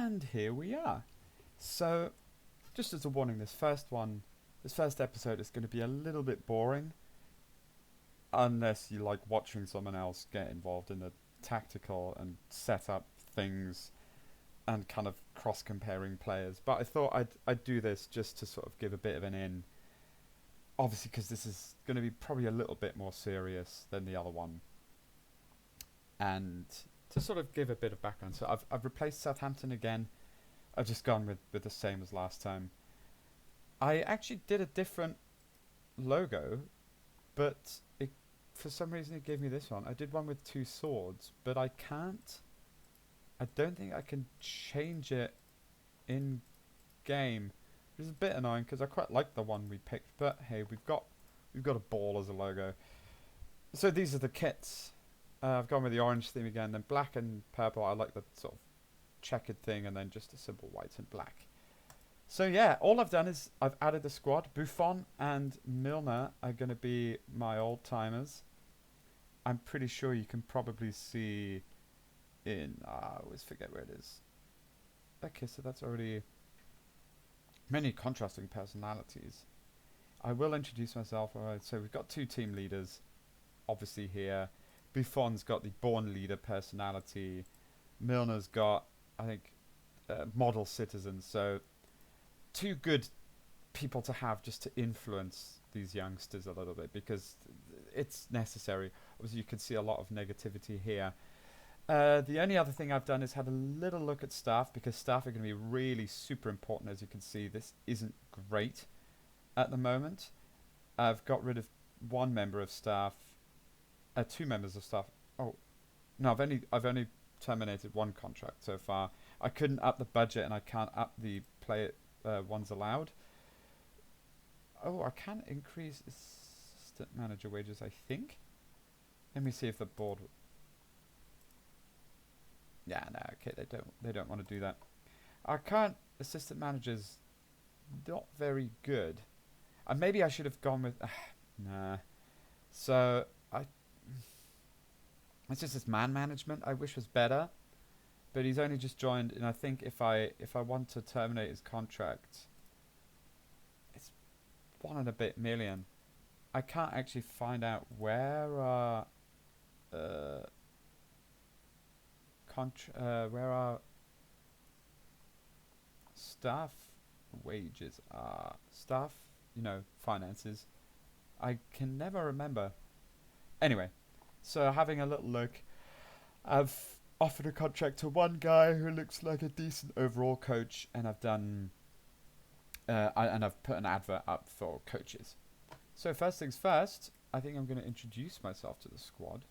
And here we are. So, just as a warning, this first episode is going to be a little bit boring unless you like watching someone else get involved in the tactical and set up things and kind of cross comparing players. But I thought I'd do this just to sort of give a bit of an in. Obviously, because this is going to be probably a little bit more serious than the other one, and to sort of give a bit of background. So I've replaced Southampton again. I've just gone with the same as last time. I actually did a different logo, but for some reason it gave me this one. I did one with two swords, but I can't. I don't think I can change it in game, which is a bit annoying because I quite like the one we picked. But hey, we've got a ball as a logo. So these are the kits. I've gone with the orange theme again, then black and purple. I like the sort of checkered thing, and then just a simple white and black. So yeah, all I've done is I've added the squad. Buffon and Milner are going to be my old timers. I'm pretty sure you can probably see in... I always forget where it is. Okay, so that's already... Many contrasting personalities. I will introduce myself. Alright, so we've got two team leaders, obviously here. Buffon's got the born leader personality. Milner's got, I think, model citizen. So two good people to have just to influence these youngsters a little bit, because it's necessary. Obviously, you can see a lot of negativity here. The only other thing I've done is had a little look at staff, because staff are going to be really super important. As you can see, this isn't great at the moment. I've got rid of one member of staff, two members of staff. Oh, no, I've only terminated one contract so far. I couldn't up the budget, and I can't up the play ones allowed. Oh, I can increase assistant manager wages, I think. Let me see if the board... Yeah, no, okay, they don't want to do that. Our current assistant manager's not very good. And maybe I should have gone with... nah. So, it's just this man management I wish was better. But he's only just joined, and I think if I want to terminate his contract, it's 1 and a bit million. I can't actually find out where our where our staff wages are. Staff, finances. I can never remember. Anyway, so having a little look, I've offered a contract to one guy who looks like a decent overall coach, and I've done, and I've put an advert up for coaches. So first things first, I think I'm going to introduce myself to the squad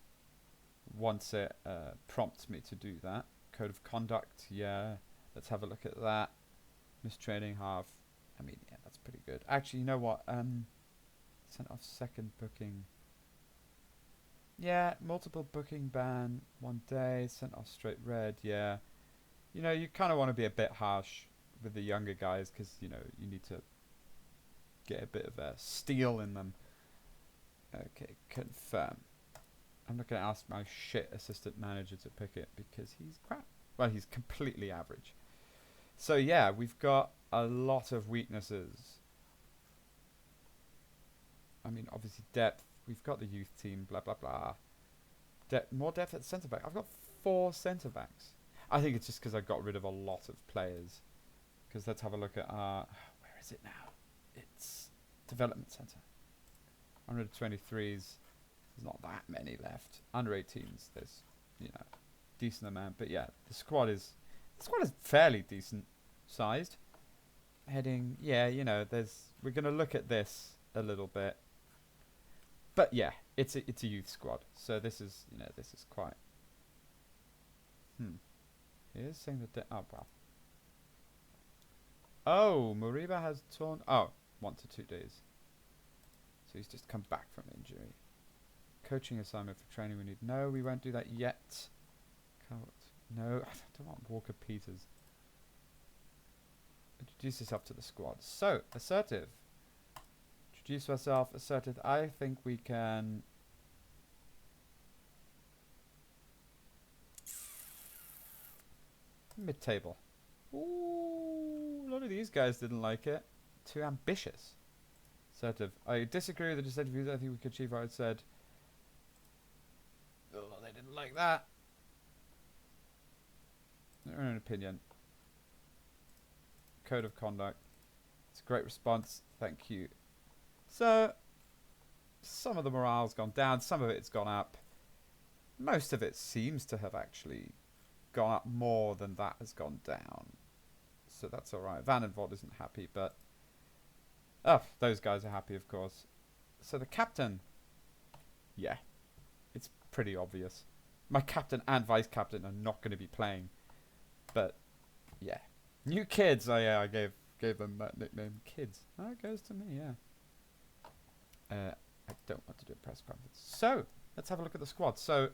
once it prompts me to do that. Code of conduct, yeah. Let's have a look at that. Mistraining half. I mean, yeah, that's pretty good. Actually, you know what? Sent off second booking. Yeah, multiple booking ban, 1 day, sent off straight red, yeah. You kind of want to be a bit harsh with the younger guys, because, you need to get a bit of steel in them. Okay, confirm. I'm not going to ask my shit assistant manager to pick it, because he's crap. Well, he's completely average. So yeah, we've got a lot of weaknesses. I mean, obviously depth. We've got the youth team, blah, blah, blah. More depth at centre-back. I've got 4 centre-backs. I think it's just because I got rid of a lot of players. Because let's have a look at our... Where is it now? It's development centre. 123s. There's not that many left. Under 18s, there's, decent amount. But yeah, the squad is fairly decent sized. Heading, yeah, we're going to look at this a little bit. But yeah, it's a youth squad, so this is quite. He is saying that. Oh wow. Oh, Moriba has torn. Oh, 1 to 2 days. So he's just come back from injury. Coaching assignment for training we need. No, we won't do that yet. No, I don't want Walker Peters. Introduce yourself to the squad. So assertive. Introduce myself, assertive. I think we can... Mid-table. Ooh, a lot of these guys didn't like it. Too ambitious. Sort of. I disagree with the dissenting views. I think we could achieve what I said. Oh, they didn't like that. Their own opinion. Code of conduct. It's a great response. Thank you. So, some of the morale's gone down. Some of it's gone up. Most of it seems to have actually gone up more than that has gone down. So that's alright. Van and Vod isn't happy, but... Oh, those guys are happy, of course. So the captain... Yeah. It's pretty obvious. My captain and vice captain are not going to be playing. But, yeah. New kids! Oh yeah, I gave them that nickname. Kids. Oh, it goes to me, yeah. I don't want to do a press conference. So, let's have a look at the squad. So,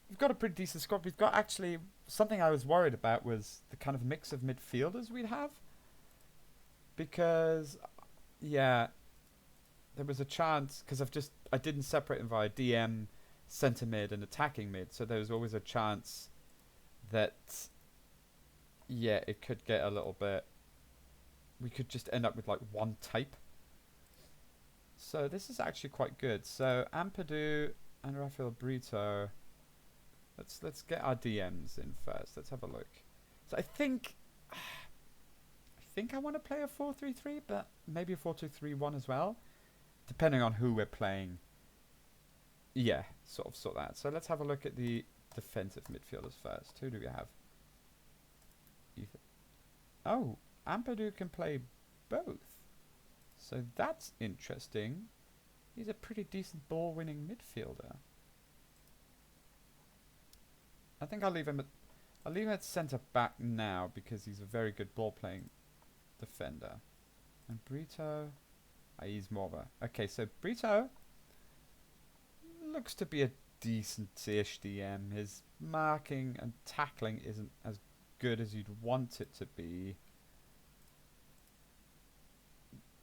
we've got a pretty decent squad. We've got actually... Something I was worried about was the kind of mix of midfielders we'd have. Because, yeah, there was a chance... Because I didn't separate them via DM, centre mid and attacking mid. So there was always a chance that, yeah, it could get a little bit... We could just end up with like one type. So this is actually quite good. So Ampadu and Rafael Brito... Let's get our DMs in first. Let's have a look. So I think I want to play a 4-3-3, but maybe a 4-2-3-1 as well, depending on who we're playing. Yeah, sort that. So let's have a look at the defensive midfielders first. Who do we have? Oh, Ampadu can play both. So that's interesting. He's a pretty decent ball-winning midfielder. I think I'll leave him at centre back now because he's a very good ball playing defender. And Brito, he's more of a... Okay, so Brito looks to be a decent-ish DM. His marking and tackling isn't as good as you'd want it to be.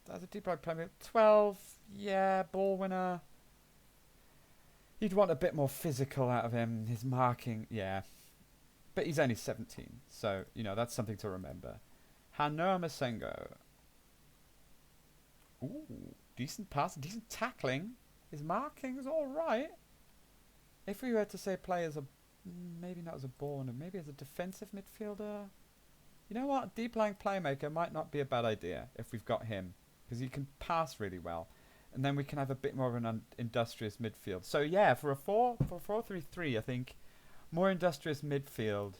That's a deep right player. 12, yeah, ball winner. You'd want a bit more physical out of him. His marking, yeah. But he's only 17, so, you know, that's something to remember. Hanoa Masengo. Ooh, decent pass, decent tackling. His marking is alright. If we were to say play as a... Maybe not as a ball winner, maybe as a defensive midfielder. You know what? Deep lying playmaker might not be a bad idea if we've got him. Because he can pass really well. And then we can have a bit more of an industrious midfield. So yeah, for a 4-3-3, I think more industrious midfield,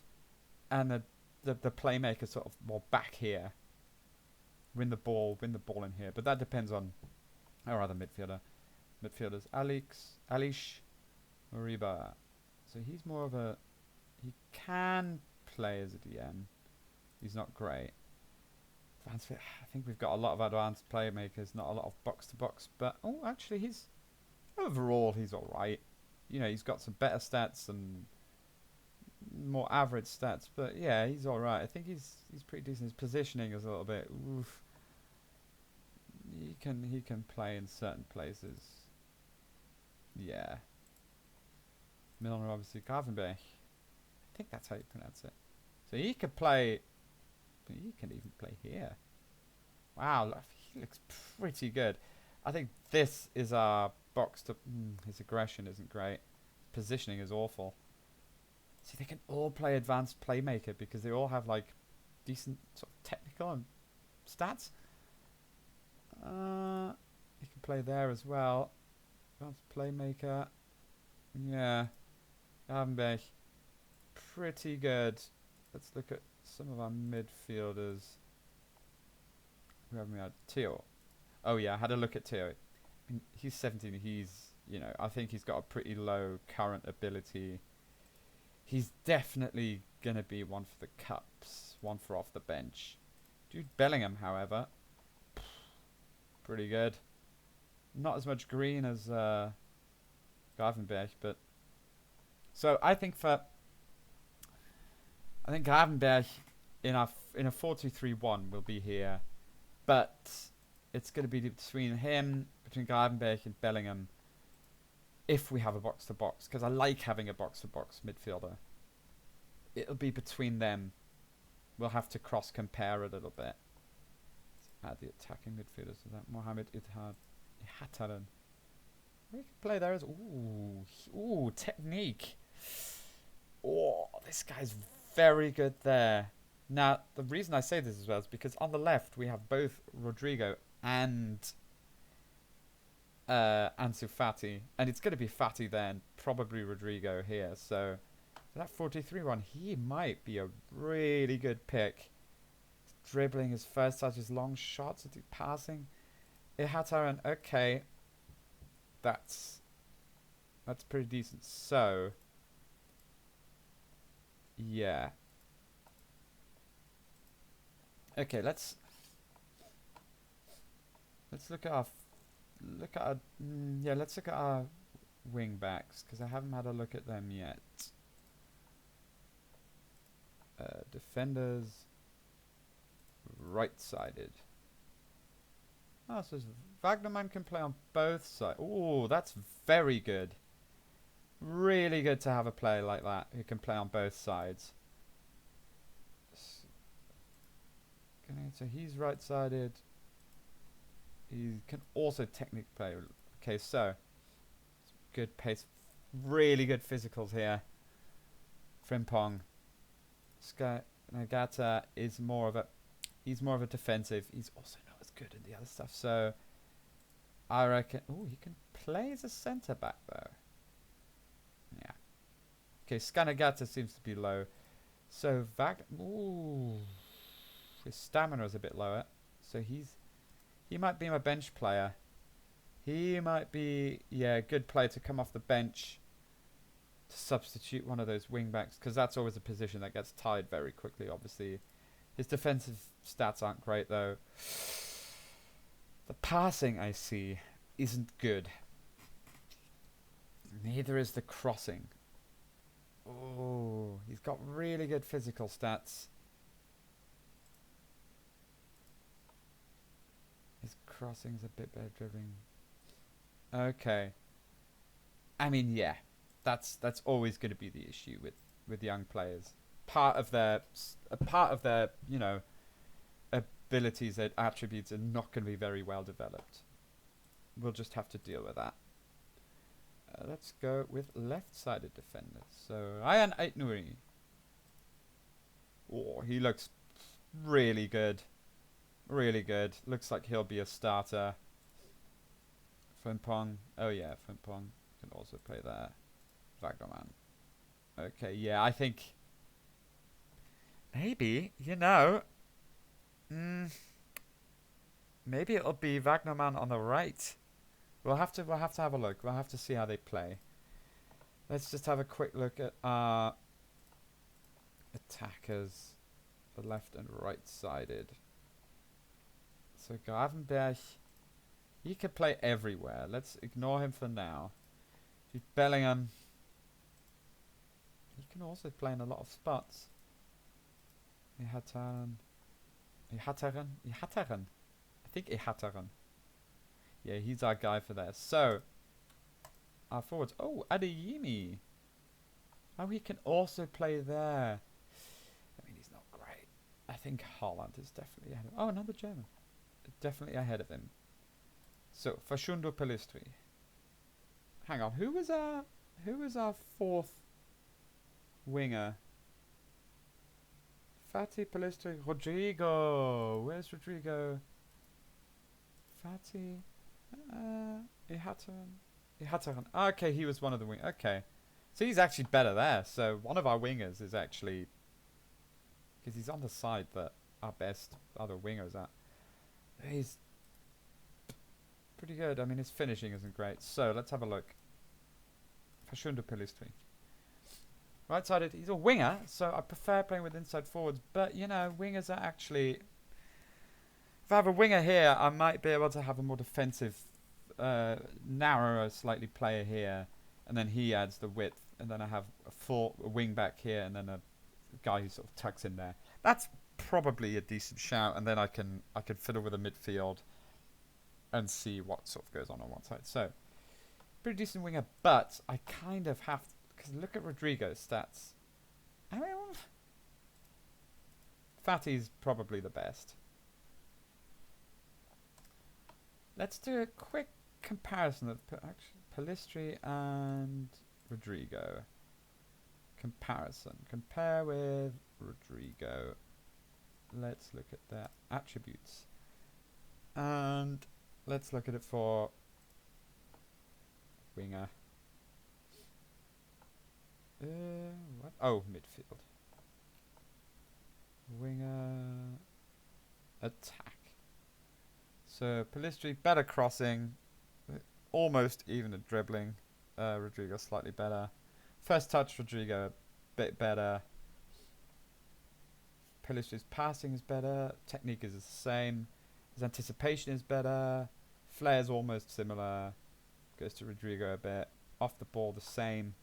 and the playmaker sort of more back here. Win the ball in here. But that depends on our other midfielders. Alish Moriba. So he's more of a... He can play as a DM. He's not great. I think we've got a lot of advanced playmakers, not a lot of box-to-box. But, oh, actually, overall, he's all right. You know, he's got some better stats and more average stats. But, yeah, he's all right. I think he's pretty decent. His positioning is a little bit... Oof. He can play in certain places. Yeah. Milan, obviously, Gravenberch. I think that's how you pronounce it. So he could play... He can even play here. Wow, he looks pretty good. I think this is our box to... his aggression isn't great. Positioning is awful. See, they can all play advanced playmaker because they all have, like, decent sort of technical and stats. He can play there as well. Advanced playmaker. Yeah. Gravenberch. Pretty good. Let's look at some of our midfielders. Who have we had? Teo. Oh yeah, I had a look at Teo. I mean, he's 17. He's, you know, I think he's got a pretty low current ability. He's definitely going to be one for the cups, one for off the bench. Jude Bellingham, however, pretty good. Not as much green as Gravenberch, but... So I think Gravenberch in a 4-2-3-1 will be here, but it's going to be between Gravenberch and Bellingham if we have a box-to-box, because I like having a box-to-box midfielder. It'll be between them. we'll have to cross compare a little bit. Let's add the attacking midfielders to that. Mohamed Ihataren. We can play there as ooh, technique. Oh, this guy's very good there. Now, the reason I say this as well is because on the left we have both Rodrigo and Ansu Fati, and it's going to be Fati then, probably Rodrigo here. So that 43 one, he might be a really good pick. Dribbling, his first touch, his long shots, his passing. Ihataren, okay, that's pretty decent. So yeah, okay, let's look at our let's look at our wing backs, because I haven't had a look at them yet. Defenders, right-sided. Oh, so Wagnerman can play on both sides. Oh, that's very good. Really good to have a player like that who can play on both sides. So he's right-sided. He can also technically play. Okay, so good pace, really good physicals here. Frimpong. Nagata is more of a defensive. He's also not as good in the other stuff. So I reckon. Oh, he can play as a centre back though. Yeah. Okay, Skanagata seems to be low. So his stamina is a bit lower. So he might be my bench player. He might be a good player to come off the bench to substitute one of those wing backs, because that's always a position that gets tired very quickly. Obviously, his defensive stats aren't great though. The passing I see isn't good. Neither is the crossing. Oh, he's got really good physical stats. His crossing's a bit better dribbling. Okay. I mean, yeah, that's always going to be the issue with young players. Part of their abilities and attributes are not going to be very well developed. We'll just have to deal with that. Let's go with left-sided defenders. So Ayhan Aitnouri. Oh, he looks really good. Really good. Looks like he'll be a starter. Frimpong. Oh yeah, Frimpong can also play there. Wagnerman. Okay, yeah, I think maybe, maybe it'll be Wagnerman on the right. We'll have to have a look. We'll have to see how they play. Let's just have a quick look at our attackers, the left and right sided. So Gravenberch, he can play everywhere. Let's ignore him for now. Bellingham, he can also play in a lot of spots. Ihataren. I think Ihataren. Yeah, he's our guy for there. So, our forwards. Oh, Adeyemi. Oh, he can also play there. I mean, he's not great. I think Haaland is definitely ahead of... Oh, another German. Definitely ahead of him. So, Fashundo Pelistri. Hang on, who was our fourth winger? Fati, Pelistri, Rodrigo. Where's Rodrigo? Fati, Ihataren. Okay, he was one of the wingers. Okay, so he's actually better there. So one of our wingers is actually, because he's on the side that our best other wingers at. He's pretty good. I mean, his finishing isn't great. So let's have a look. Fashundo Pelistri. Right-sided, he's a winger, so I prefer playing with inside forwards. But, wingers are actually... If I have a winger here, I might be able to have a more defensive, narrower slightly player here. And then he adds the width. And then I have a wing back here, and then a guy who sort of tucks in there. That's probably a decent shout. And then I can fiddle with a midfield and see what sort of goes on one side. So, pretty decent winger, but I kind of have to... Because look at Rodrigo's stats. I mean, Fatty's probably the best. Let's do a quick comparison of Pellistri and Rodrigo. Comparison. Compare with Rodrigo. Let's look at their attributes. And let's look at it for winger. What? Oh, midfield. Winger. Attack. So Pellistri, better crossing. Almost even at dribbling. Rodrigo slightly better. First touch, Rodrigo a bit better. Pellistri's passing is better. Technique is the same. His anticipation is better. Flair's almost similar. Goes to Rodrigo a bit. Off the ball the same.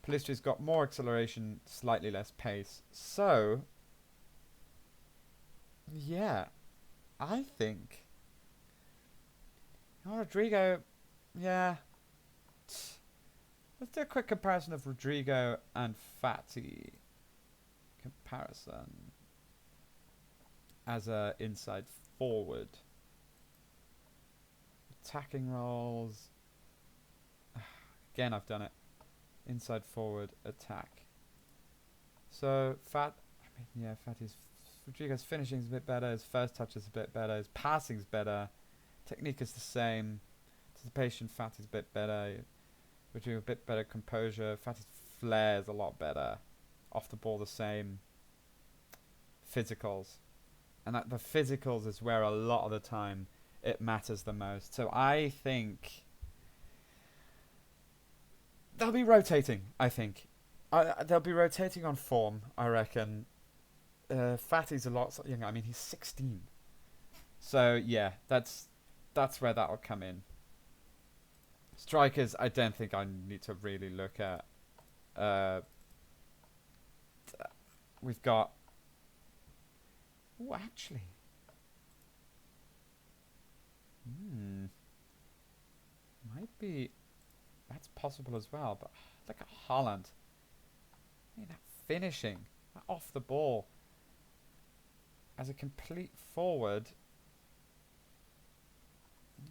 Pellistri's got more acceleration, slightly less pace. So, yeah, I think Rodrigo, yeah. Let's do a quick comparison of Rodrigo and Fatty. Comparison as a inside forward. Attacking roles. Again, I've done it. Inside forward, attack. So Fatty's Rodrigo's finishing is a bit better. His first touch is a bit better. His passing's better. Technique is the same. Anticipation, Fatty's a bit better. Rodrigo a bit better composure. Fatty's flair is a lot better. Off the ball the same. Physicals. And the physicals is where a lot of the time it matters the most. So I think they'll be rotating, I think. They'll be rotating on form, I reckon. Fatty's a lot younger. I mean, he's 16. So, yeah, that's where that'll come in. Strikers, I don't think I need to really look at. We've got... Oh, actually. Might be... That's possible as well, but look at Haaland. I mean, that finishing, that off the ball, as a complete forward.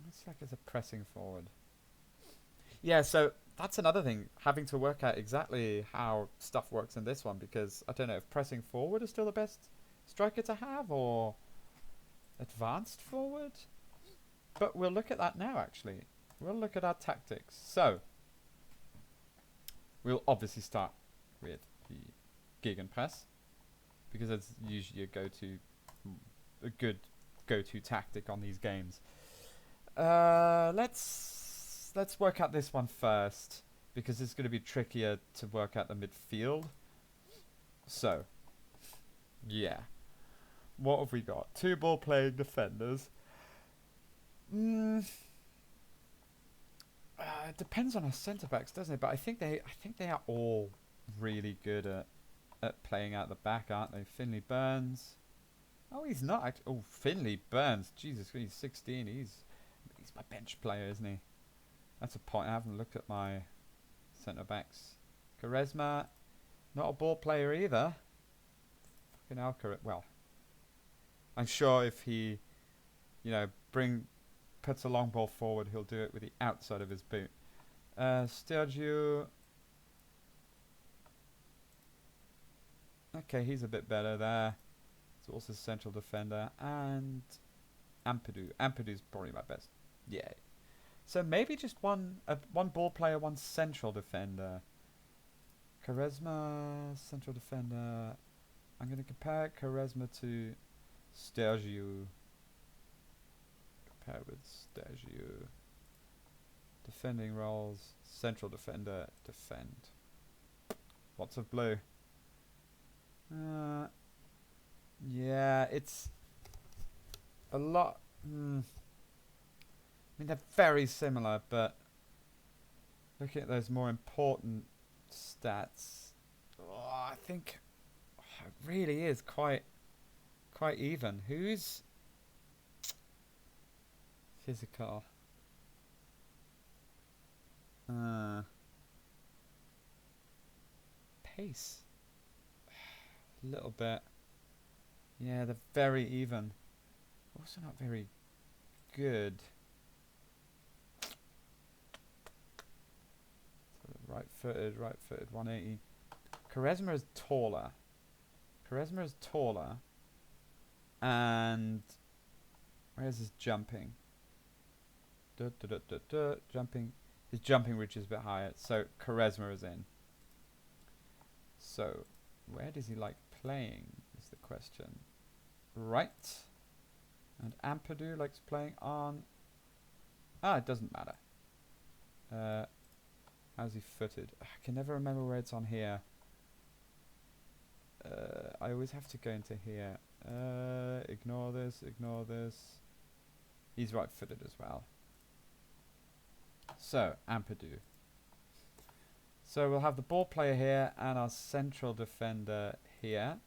It's like as a pressing forward. Yeah, so that's another thing, having to work out exactly how stuff works in this one, because I don't know if pressing forward is still the best striker to have, or advanced forward. But we'll look at that now, actually. We'll look at our tactics. So, we'll obviously start with the Gegenpress, because it's usually a good go-to tactic on these games. Let's work out this one first, because it's going to be trickier to work out the midfield. So, yeah. What have we got? 2 ball-playing defenders. It depends on our centre-backs, doesn't it? But I think they are all really good at playing out the back, aren't they? Finley Burns. Oh, he's not. Oh, Finley Burns. Jesus, he's 16. He's my bench player, isn't he? That's a point. I haven't looked at my centre-backs. Quaresma, not a ball player either. Fucking Alcaraz. Well, I'm sure if he, puts a long ball forward, he'll do it with the outside of his boot. Sturgio. Okay, he's a bit better there. He's also central defender. And Ampadu. Ampadu's probably my best. Yeah. So maybe just one ball player, one central defender. Quaresma, central defender. I'm going to compare Quaresma to Sturgio. Compare with Sturgio. Defending roles. Central defender. Defend. Lots of blue. Yeah, it's a lot. I mean, they're very similar, but looking at those more important stats, I think it really is quite even. Who's physical? Pace. A little bit. Yeah, they're very even. Also not very good. So right-footed, 180. Quaresma is taller. Quaresma is taller. And where's his jumping? Jumping. His jumping reach is a bit higher. So Quaresma is in. So where does he like playing is the question. Right. And Ampadu likes playing on... Ah, it doesn't matter. How's he footed? I can never remember where it's on here. I always have to go into here. Ignore this, ignore this. He's right-footed as well. So, Ampadu. So we'll have the ball player here and our central defender here.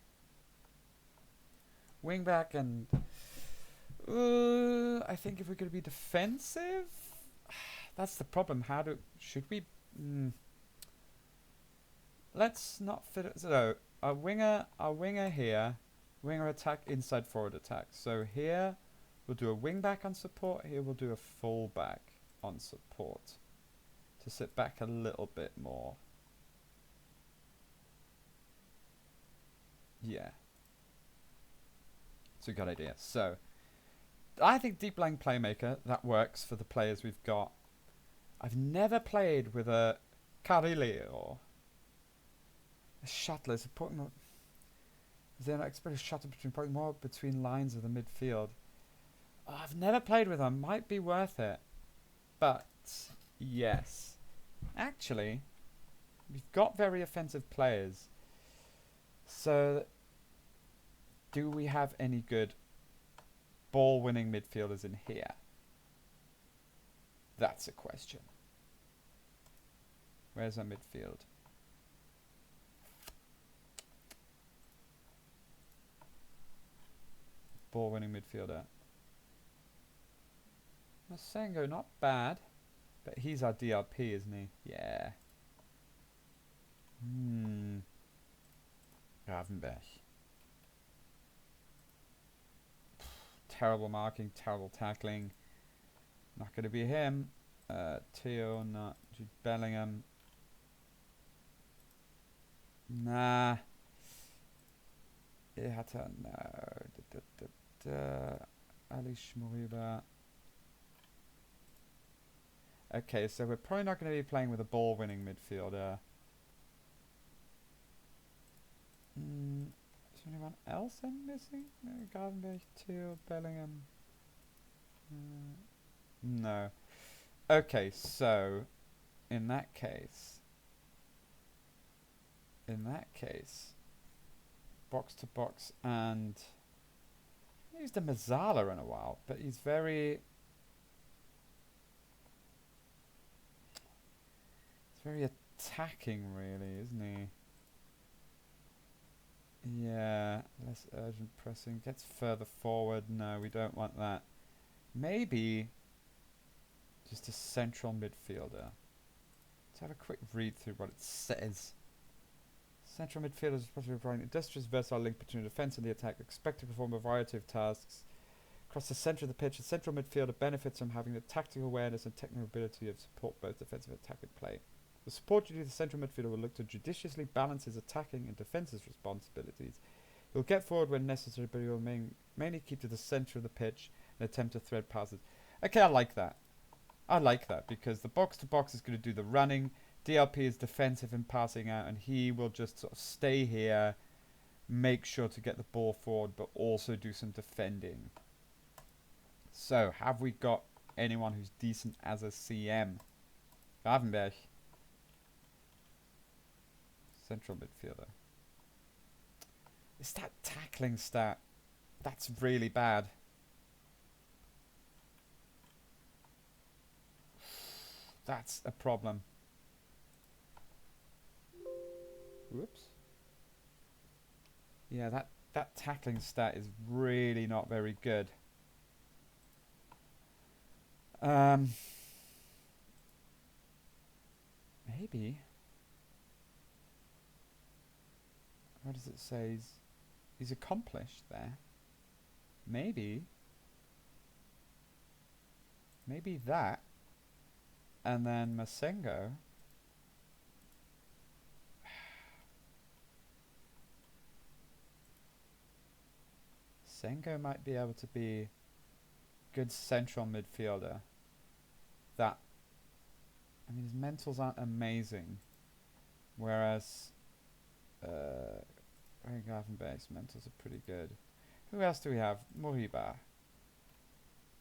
Wingback and... I think if we're going to be defensive... That's the problem. Should we... Let's not fit it... So, our winger here. Winger attack, inside forward attack. So here, we'll do a wingback on support. Here, we'll do a fullback on support. To sit back a little bit more. Yeah. It's a good idea. So, I think deep lying playmaker, that works for the players we've got. I've never played with a Carilli or a Shuttler, supporting more. Is there an express shuttle putting more between lines of the midfield? Oh, I've never played with them. Might be worth it. But, yes. Actually, we've got very offensive players. So, do we have any good ball-winning midfielders in here? That's a question. Where's our midfield? Ball-winning midfielder. Masengo, not bad. But he's our DRP, isn't he? Yeah. Gravenberch. Terrible marking, terrible tackling. Not going to be him. Theo, not Jude Bellingham. Nah. Ihata, no. Ali Shmuriba. Okay, so we're probably not going to be playing with a ball-winning midfielder. Is there anyone else I'm missing? No, Gardenberg, Theo, Bellingham. No. Okay, so in that case, box to box, and I haven't used a Mazzala in a while, but he's very attacking, really, isn't he? Yeah, less urgent pressing, gets further forward. No, we don't want that. Maybe just a central midfielder. Let's have a quick read through what it says. Central midfielders are supposed to be providing industrious versatile link between the defence and the attack, expect to perform a variety of tasks. Across the centre of the pitch, the central midfielder benefits from having the tactical awareness and technical ability to support both defensive and attacking play. The support duty of the central midfielder will look to judiciously balance his attacking and defensive responsibilities. He will get forward when necessary, but he will mainly keep to the centre of the pitch and attempt to thread passes. Okay, I like that. I like that because the box-to-box is going to do the running. DLP is defensive and passing out, and he will just sort of stay here, make sure to get the ball forward, but also do some defending. So, have we got anyone who's decent as a CM? Gravenberch. Central midfielder. It's that tackling stat. That's really bad. That's a problem. Whoops. Yeah, that tackling stat is really not very good. Maybe. What does it say? he's accomplished there. Maybe that, and then Masengo. Sengo might be able to be good central midfielder. That, I mean, his mentals aren't amazing, whereas Gravenberg's mentals are pretty good. Who else do we have? Moriba,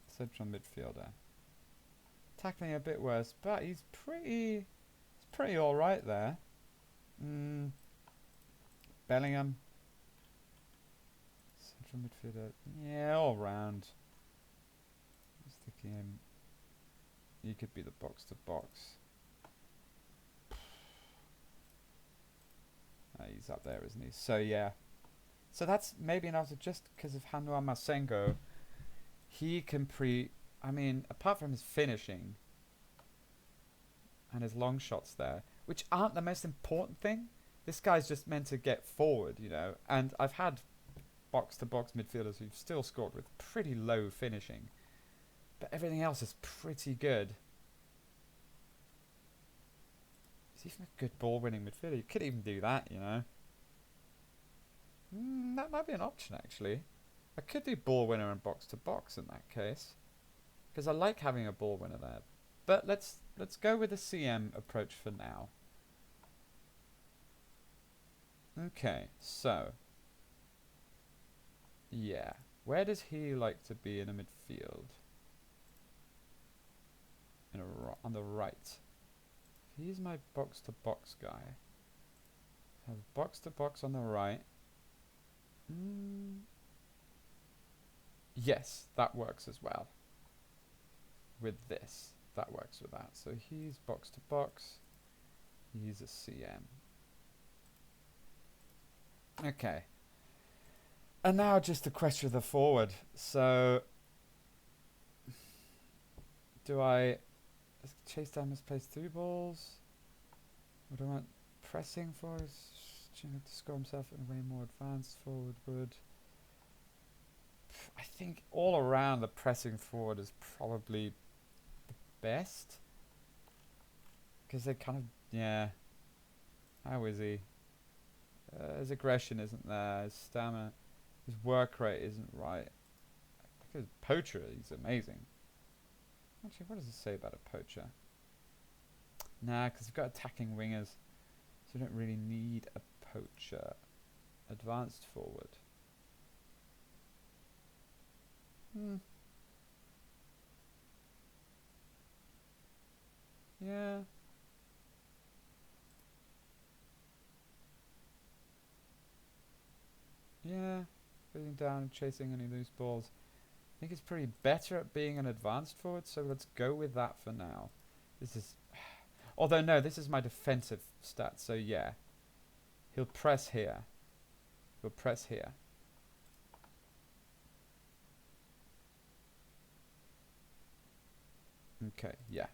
central midfielder. Tackling a bit worse, but he's pretty all right there. Bellingham, central midfielder. Yeah, all round. Sticking him. He could be the box to box. He's up there, isn't he? So yeah. So that's maybe enough to just because of Hanwha Masengo. He can I mean, apart from his finishing and his long shots there, which aren't the most important thing, this guy's just meant to get forward, you know. And I've had box-to-box midfielders who've still scored with pretty low finishing. But everything else is pretty good. He's even a good ball-winning midfielder. You could even do that, you know. That might be an option, actually. I could do ball winner and box to box in that case, because I like having a ball winner there. But let's go with the CM approach for now. Okay, so yeah, where does he like to be in a midfield? On the right. He's my box to box guy. Have box to box on the right. Yes, that works as well. With this, that works with that. So he's box to box. He's a CM. Okay. And now just the question of the forward. So, do I chase down misplaced through balls? Or do I want pressing for his to score himself in a way more advanced forward would? I think all around the pressing forward is probably the best. Because they kind of, yeah. How is he? His aggression isn't there. His stamina, his work rate isn't right. Because poacher, he's amazing. Actually, what does it say about a poacher? Nah, because we've got attacking wingers, so we don't really need a poacher. Advanced forward. Yeah. Yeah. Putting down and chasing any loose balls. I think he's pretty better at being an advanced forward, so let's go with that for now. This is... Although, no, this is my defensive stat, so yeah. He'll press here. He'll press here. Okay, yeah.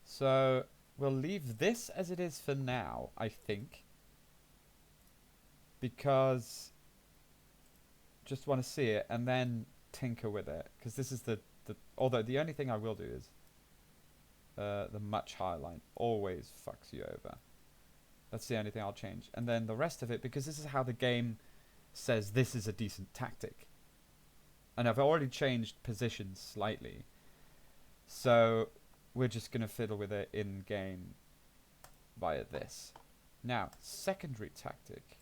So, we'll leave this as it is for now, I think. Because... just want to see it and then tinker with it. Because this is the... Although, the only thing I will do is... the much higher line always fucks you over. That's the only thing I'll change. And then the rest of it, because this is how the game says this is a decent tactic. And I've already changed positions slightly. So we're just going to fiddle with it in game via this. Now, secondary tactic.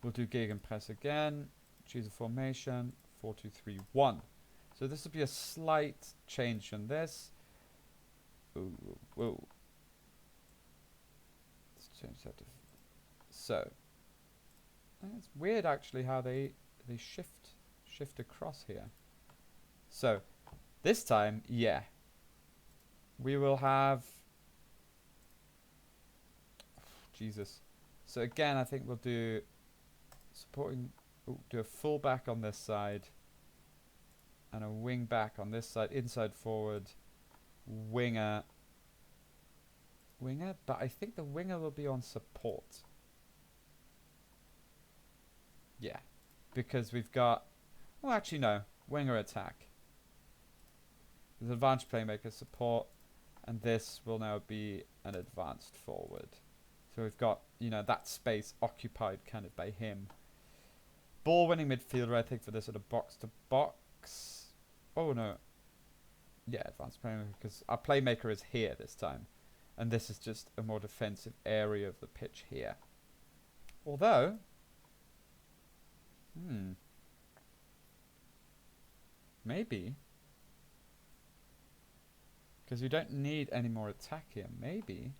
We'll do Gegenpress again. Choose a formation. 4-2-3-1. So this will be a slight change from this. Ooh, whoa. Let's change that to... So. It's weird actually how they shift across here. So, this time, yeah. We will have... Jesus. So again, I think we'll do... supporting... do a full back on this side. And a wing back on this side. Inside forward. Winger. But I think the winger will be on support. Yeah, because we've got. Well, actually, no. Winger attack. There's advanced playmaker support, and this will now be an advanced forward. So we've got, that space occupied kind of by him. Ball winning midfielder, I think, for this sort of box to box. Oh, no. Yeah, advanced playmaker, because our playmaker is here this time. And this is just a more defensive area of the pitch here. Although, maybe, because we don't need any more attack here. Maybe.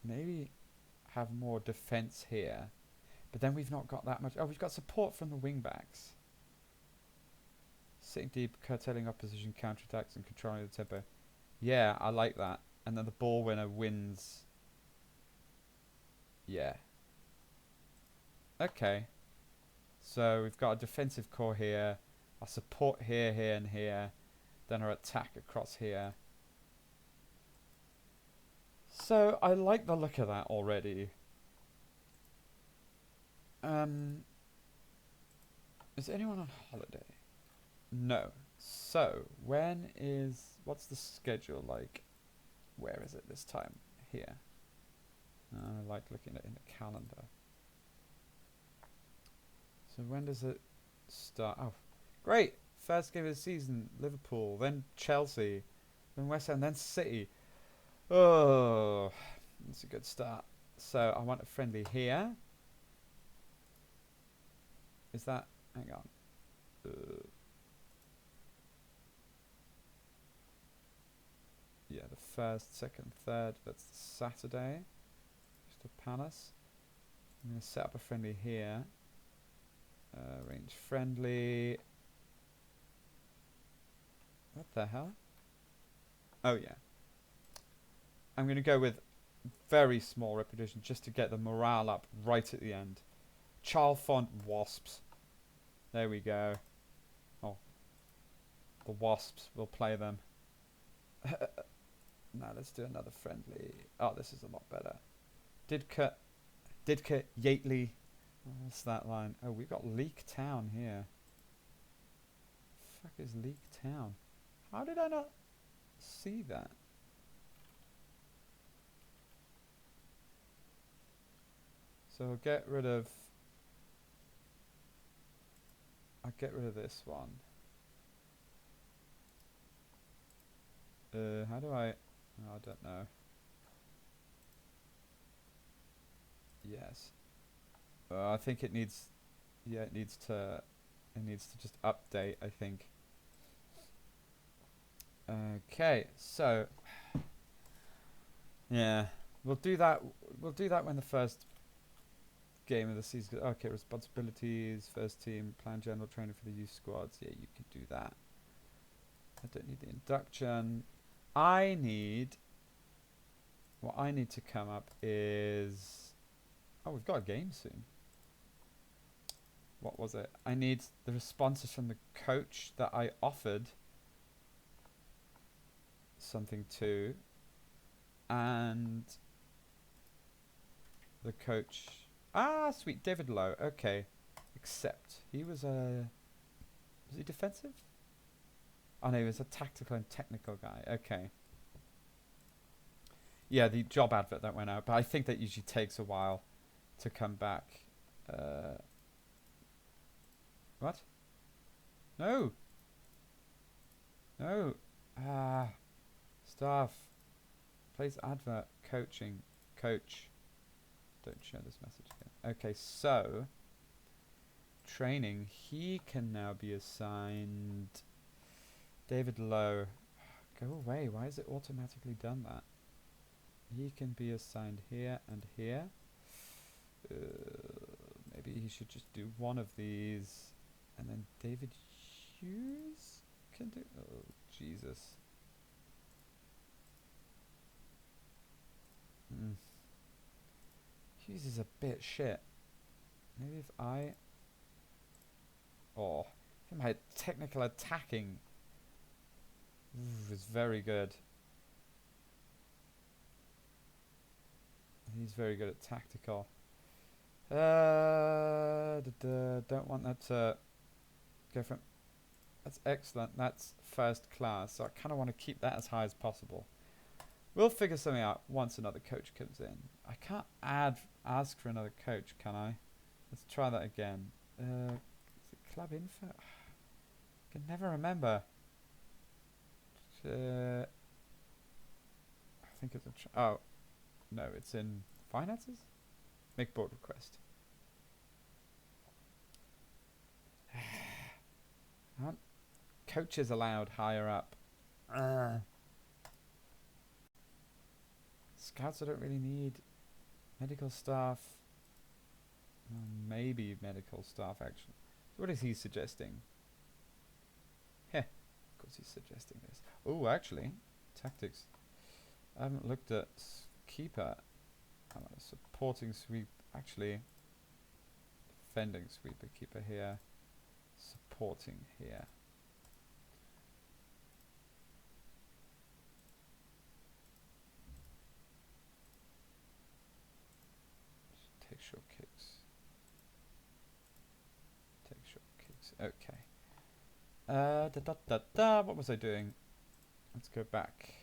Maybe have more defense here. But then we've not got that much. Oh, we've got support from the wing backs. Sitting deep, curtailing opposition counterattacks and controlling the tempo. Yeah, I like that. And then the ball winner wins. Yeah. Okay. So we've got a defensive core here. Our support here, here, and here. Then our attack across here. So I like the look of that already. Is anyone on holiday? No. So what's the schedule like? Where is it this time? Here. I like looking at it in the calendar. So when does it start? Oh, great! First game of the season, Liverpool, then Chelsea, then West Ham, then City. Oh, that's a good start. So I want a friendly here. Is that? Hang on. Yeah, the first, second, third. That's the Saturday. Crystal Palace. I'm going to set up a friendly here. Range friendly. What the hell? Oh, yeah. I'm going to go with very small repetition just to get the morale up right at the end. Chalfont Wasps. There we go. Oh. The Wasps. We'll play them. Now let's do another friendly. Oh, this is a lot better. Didka Yateley. What's that line? Oh, we've got Leek Town here. Fuck is Leek Town? How did I not see that? So I'll get rid of this one. How do I? Oh, I don't know. Yes. I think it needs. Yeah, it needs to just update, I think. Okay, so yeah, we'll do that. We'll do that when the first game of the season. Okay, responsibilities, first team, plan general training for the youth squads. Yeah, you can do that. I don't need the induction. What I need to come up is. Oh, we've got a game soon. What was it? I need the responses from the coach that I offered something to, and the coach. Ah, sweet, David Lowe. Okay, except he was he defensive? Oh no, he was a tactical and technical guy. Okay. Yeah, the job advert that went out, but I think that usually takes a while to come back. What? No. No. Staff. Place advert. Coaching. Coach. Don't share this message again. Okay, so. Training. He can now be assigned. David Lowe. Go away. Why has it automatically done that? He can be assigned here and here. Maybe he should just do one of these. And then David Hughes can do. Oh, Jesus. Hughes is a bit shit. Maybe if I. Oh, My technical attacking is very good. He's very good at tactical. Don't want that to go from... That's excellent. That's first class. So I kind of want to keep that as high as possible. We'll figure something out once another coach comes in. I can't ask for another coach, can I? Let's try that again. Is it club info? I can never remember. I think it's a... oh, no, it's in finances? Make board request. Aren't coaches allowed higher up? Scouts I don't really need. Medical staff. Maybe medical staff, actually. So what is he suggesting? Heh. Of course he's suggesting this. Oh, actually. Tactics. I haven't looked at keeper. Supporting sweep. Actually. Defending sweeper keeper here. Supporting here. Take short kicks. Take short kicks. Okay. What was I doing? Let's go back.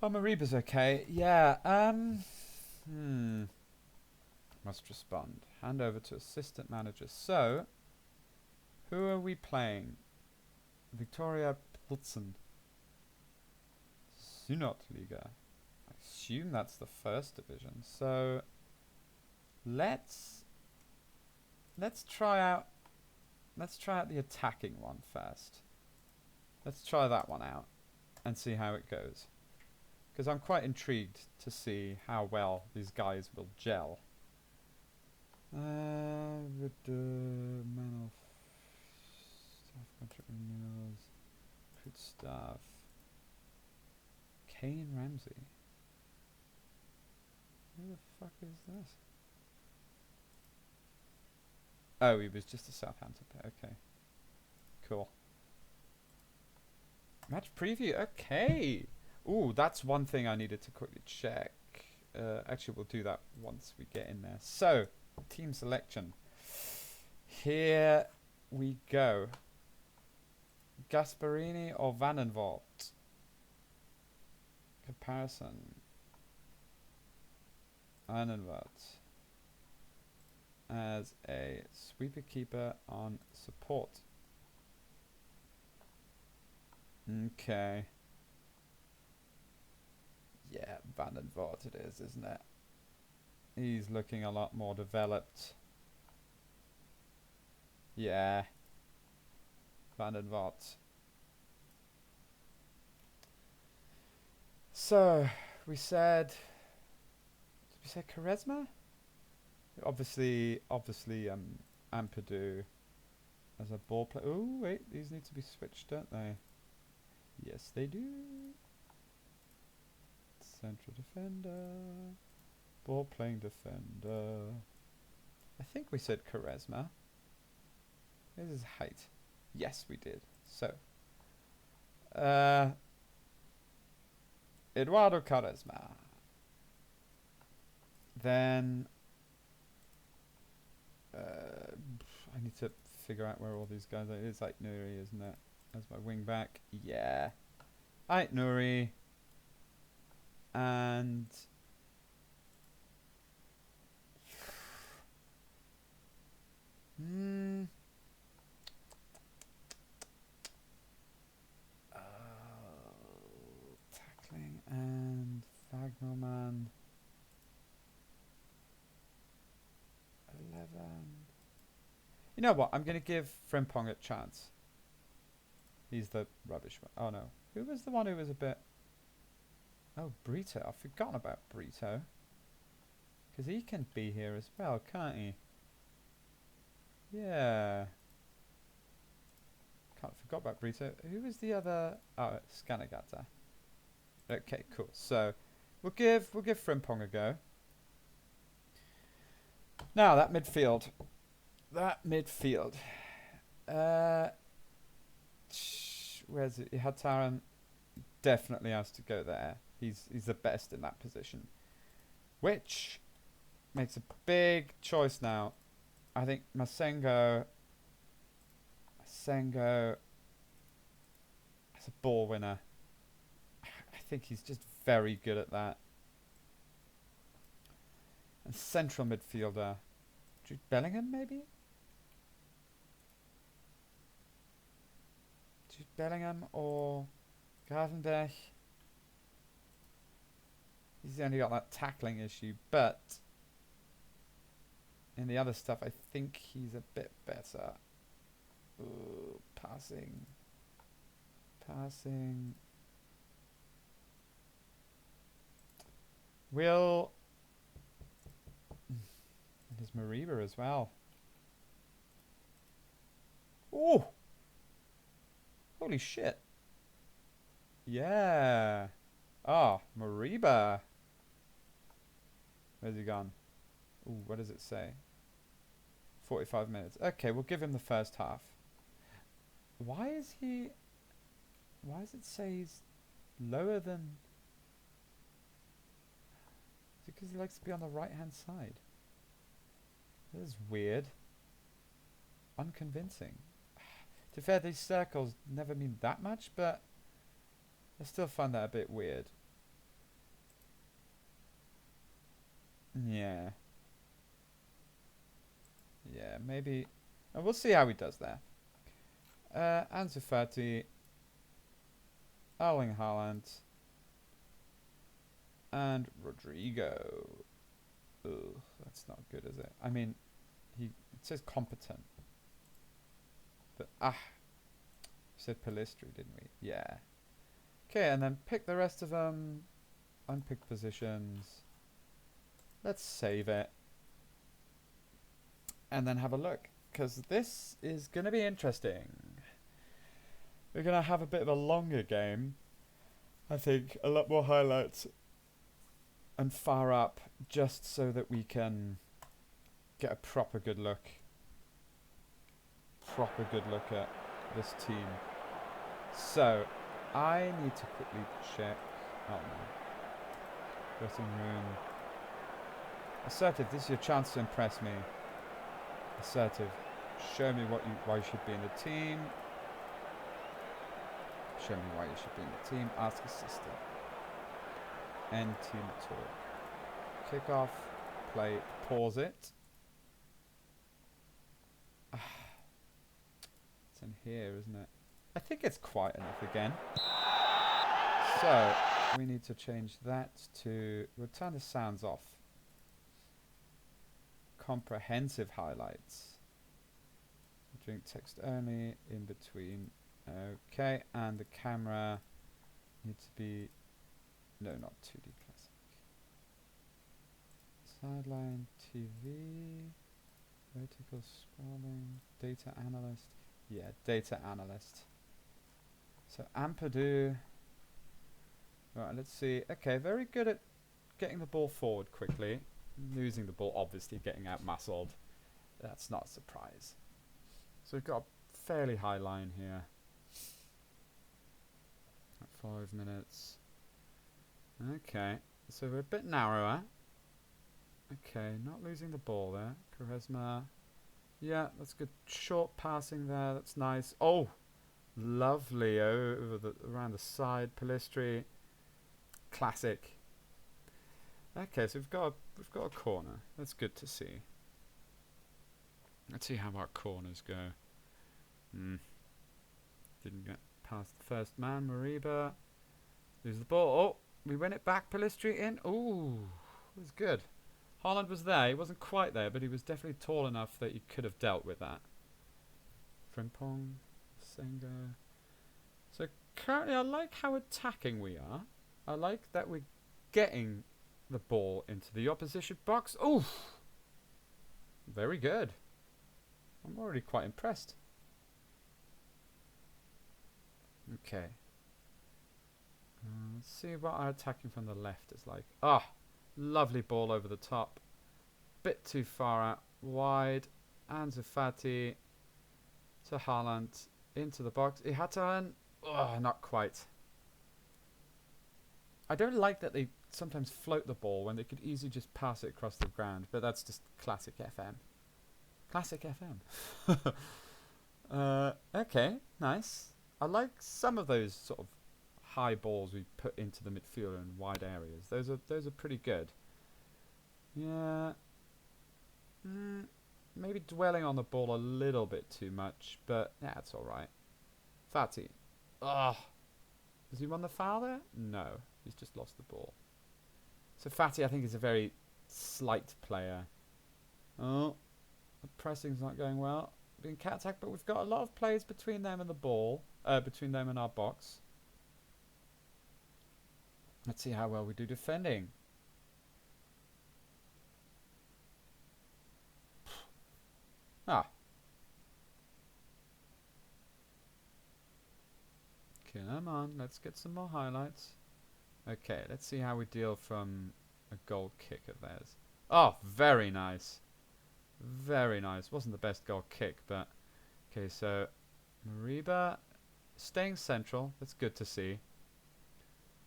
Oh, Mariba's okay. Yeah. Must respond. Hand over to assistant manager. So, who are we playing? Victoria Pilsen. Synod-Liga. I assume that's the first division. So, let's try out the attacking one first. Let's try that one out and see how it goes. Because I'm quite intrigued to see how well these guys will gel. With the man of staff contract renewals, recruit staff. Kane Ramsey. Who the fuck is this? Oh, he was just a Southampton player. Okay. Cool. Match preview. Okay. Ooh, that's one thing I needed to quickly check. Actually, we'll do that once we get in there. So, team selection. Here we go. Gasparini or Vandenvoort? Comparison. Vandenvoort as a sweeper keeper on support. Okay. Yeah, Vandenvoort it is, isn't it? He's looking a lot more developed. Yeah. Vandenvoort. So, we said... Did we say Charisma? Obviously, Ampadu as a ball player. Oh, wait, these need to be switched, don't they? Yes, they do. Central defender. Ball playing defender. I think we said Charisma. This is height. Yes, we did. So, Eduardo Charisma. Then, I need to figure out where all these guys are. It's like Nuri, isn't it? As my wing back. Yeah. Ait Nuri. And tackling and Fagnoman 11. You know what? I'm going to give Frimpong a chance. He's the rubbish one. Oh no. Who was the one who was a bit... Oh, Brito. I've forgotten about Brito. Because he can be here as well, can't he? Yeah. Forgot about Brito. Who was the other? Oh, Scanagata. Okay, cool. So we'll give Frimpong a go. Now that midfield. Uh, where's it? Ihataren definitely has to go there. He's the best in that position, which makes a big choice now. I think Masengo as a ball winner. I think he's just very good at that. And central midfielder, Jude Bellingham maybe. Jude Bellingham or Gravenberch. He's only got that tackling issue, but in the other stuff, I think he's a bit better. Ooh, passing. Will. And there's Mariba as well. Oh! Holy shit. Yeah. Ah, Mariba. Where's he gone? Ooh, what does it say? 45 minutes. Okay, we'll give him the first half. Why does it say he's lower than... Is it because he likes to be on the right-hand side? This is weird. Unconvincing. To be fair, these circles never mean that much, but I still find that a bit weird. Yeah. Yeah, maybe... we'll see how he does there. Ansu Fati, Erling Haaland, and Rodrigo. Ugh, that's not good, is it? I mean, it says competent. But, we said Pellistri, didn't we? Yeah. Okay, and then pick the rest of them. Unpicked positions. Let's save it. And then have a look. Because this is going to be interesting. We're going to have a bit of a longer game. I think a lot more highlights and far up, just so that we can get a proper good look at this team. So I need to quickly check. Oh no. Dressing room. Assertive, this is your chance to impress me. Assertive, show me why you should be in the team. Show me why you should be in the team. Ask assistant. End team talk. Kick off. Play. Pause it. It's in here, isn't it? I think it's quiet enough again. So, we need to change that to... We'll turn the sounds off. Comprehensive highlights. Drink text only. In between. Okay, and the camera needs to be... No, not 2D classic. Sideline TV. Vertical scrolling. Data analyst. Yeah, data analyst. So Ampadu. Right, let's see. Okay, very good at getting the ball forward quickly. Losing the ball, obviously getting out muscled. That's not a surprise. So we've got a fairly high line here. At 5 minutes. Okay, so we're a bit narrower. Okay, not losing the ball there. Quaresma. Yeah, that's good. Short passing there. That's nice. Oh, lovely around the side. Pellistri. Classic. Okay, so we've got a corner. That's good to see. Let's see how our corners go. Didn't get past the first man. Mariba. Lose the ball. Oh, we win it back. Pellistri in. Ooh, it was good. Haaland was there. He wasn't quite there, but he was definitely tall enough that he could have dealt with that. Frimpong. Senga. So currently I like how attacking we are. I like that we're getting the ball into the opposition box. Oof! Very good. I'm already quite impressed. Okay. Let's see what our attacking from the left is like. Ah! Lovely ball over the top. Bit too far out. Wide. Ansu Fati. So Haaland into the box. He had to earn. Oh, not quite. I don't like that they sometimes float the ball when they could easily just pass it across the ground, but that's just classic FM. Classic FM. Okay, nice. I like some of those sort of high balls we put into the midfield in wide areas. Those are pretty good. Yeah. Maybe dwelling on the ball a little bit too much, but yeah, it's all right. Fati. Oh, has he won the foul there? No, he's just lost the ball. So Fati, I think, is a very slight player. Oh, the pressing's not going well. Being cat attacked, but we've got a lot of players between them and the ball. Between them and our box. Let's see how well we do defending. Ah. Come on, let's get some more highlights. Okay, let's see how we deal from a goal kick of theirs. Oh, very nice. Very nice. Wasn't the best goal kick, but... Okay, so... Mariba staying central. That's good to see.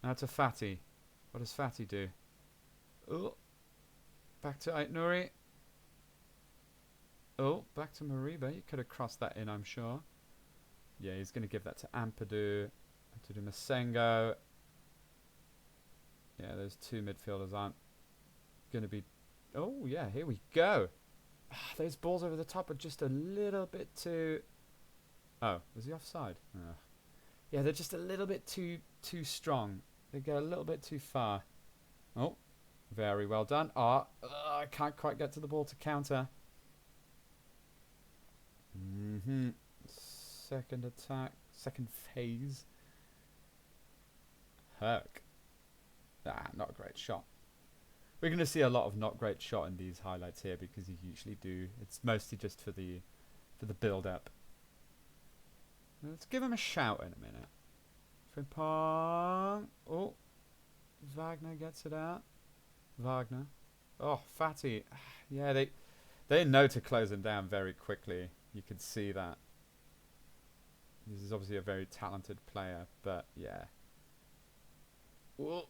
Now to Fati. What does Fati do? Oh. Back to Aït-Nouri. Oh, back to Mariba. You could have crossed that in, I'm sure. Yeah, he's going to give that to Ampadu. Ampadu Masengo. Yeah, those two midfielders aren't going to be... Oh, yeah, here we go. Those balls over the top are just a little bit too... Oh, was he offside? Yeah, they're just a little bit too strong. They go a little bit too far. Oh, very well done. I can't quite get to the ball to counter. Second attack. Second phase. Herc. Not a great shot. We're going to see a lot of not great shot in these highlights here because you usually do. It's mostly just for the build-up. Let's give him a shout in a minute. Frimpong. Oh. Wagner gets it out. Wagner. Oh, Fati. Yeah, they know to close him down very quickly. You can see that. This is obviously a very talented player, but yeah. Whoa.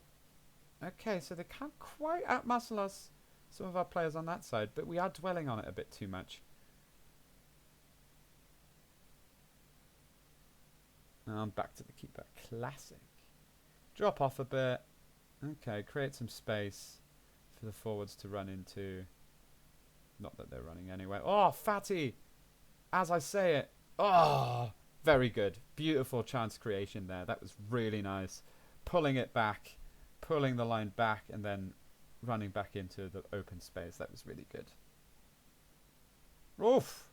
Okay, so they can't quite outmuscle us, some of our players on that side, but we are dwelling on it a bit too much. And back to the keeper. Classic. Drop off a bit. Okay, create some space for the forwards to run into. Not that they're running anyway. Oh, Fati! As I say it. Oh, very good. Beautiful chance creation there. That was really nice. Pulling it back. Pulling the line back and then running back into the open space. That was really good. Oof!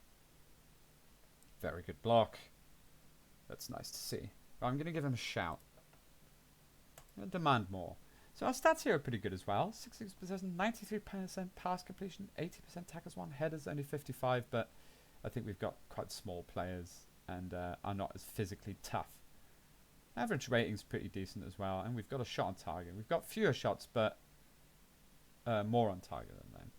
Very good block. That's nice to see. I'm going to give him a shout. I'm going to demand more. So our stats here are pretty good as well. 66 possession, 93% pass completion, 80% tackles won, headers only 55, but I think we've got quite small players and are not as physically tough. Average rating's pretty decent as well, and we've got a shot on target. We've got fewer shots, but more on target than them.